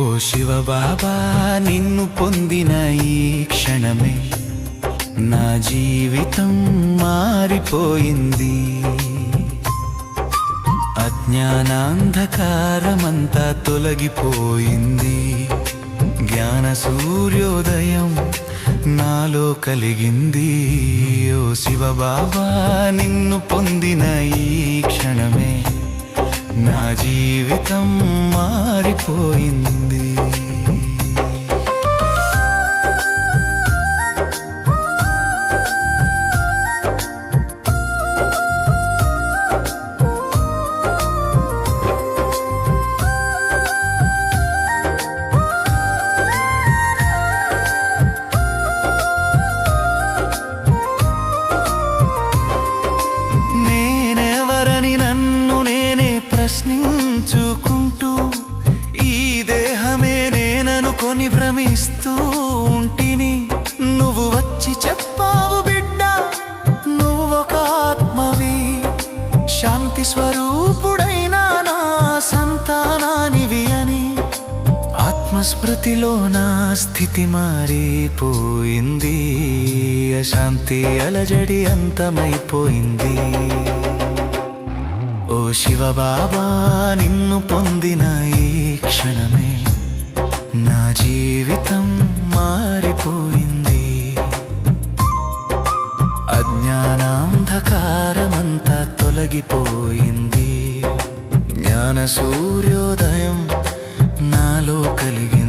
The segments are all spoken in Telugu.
ఓ శివ బాబా, నిన్ను పొందిన ఈ క్షణమే నా జీవితం మారిపోయింది. అజ్ఞానాంధకారమంతా తొలగిపోయింది. జ్ఞాన సూర్యోదయం నాలో కలిగింది. ఓ శివ బాబా, నిన్ను పొందిన ఈ క్షణమే నా జీవితం మారిపోయింది. ప్రశ్నించుకుంటూ ఈ దేహమే నేననుకొని భ్రమిస్తూ ఉంటిని. నువ్వు వచ్చి చెప్పావు బిడ్డ, నువ్వొక ఆత్మవి, శాంతి స్వరూపుడైన నా సంతానానివి అని. ఆత్మస్మృతిలో నా స్థితి మారిపోయింది. అశాంతి అలజడి అంతమైపోయింది. ఓ శివ బాబా, నిన్ను పొందిన ఈ క్షణమే నా జీవితం మారిపోయింది. అజ్ఞానాంధకారమంతా తొలగిపోయింది. జ్ఞాన సూర్యోదయం నాలో కలిగింది.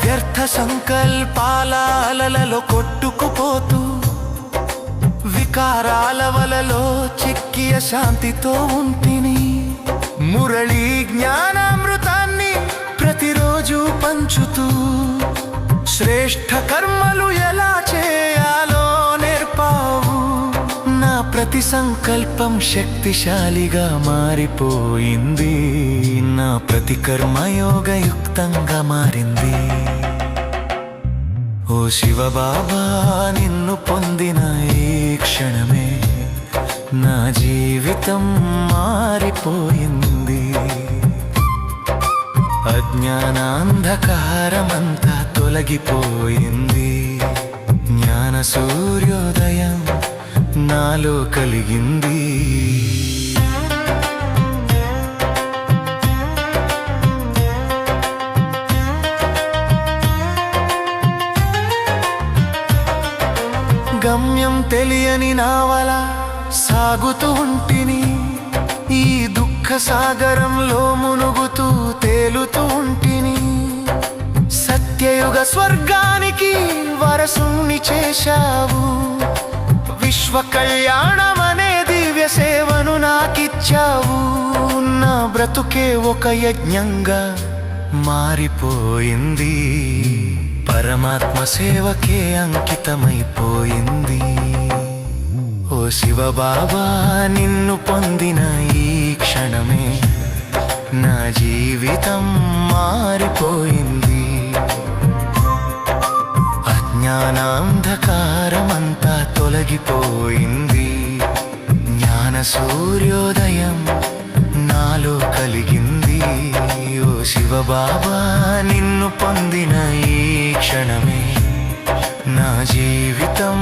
వ్యర్థ సంకల్పాల అలలలో కొట్టుకుపోతూ వికారాల వలలో చిక్కి అశాంతితో ఉంటిని. మురళీ జ్ఞానామృతాన్ని ప్రతిరోజు పంచుతూ శ్రేష్ఠ కర్మలు ఎలా చేయాలో నేర్పావు. నా ప్రతి సంకల్పం శక్తిశాలిగా మారిపోయింది. నా ప్రతి కర్మ యోగయుక్తంగా మారింది. ఓ శివ బాబా, నిన్ను పొందిన ఈ క్షణమే నా జీవితం మారిపోయింది. అజ్ఞానాంధకారమంతా తొలగిపోయింది. జ్ఞాన సూర్యోదయం నాలో కలిగింది. గమ్యం తెలియని నావల సాగుతూ ఉంటిని. ఈ దుఃఖ సాగరంలో మునుగుతూ తేలుతూ ఉంటిని. సత్యయుగ స్వర్గానికి వారసుని చేశావు. విశ్వ కళ్యాణమనే దివ్య సేవను నాకిచ్చావు. నా బ్రతుకే ఒక యజ్ఞంగా మారిపోయింది. పరమాత్మ సేవకే అంకితమైపోయింది. ఓ శివ బాబా, నిన్ను పొందిన ఈ క్షణమే నా జీవితం మారిపోయింది. అజ్ఞానాంధకారమంతా తొలగిపోయింది. జ్ఞాన సూర్యోదయం నాలో కలిగింది. ఓ శివ బాబా, నిన్ను పొందిన ఈ క్షణమే నా జీవితం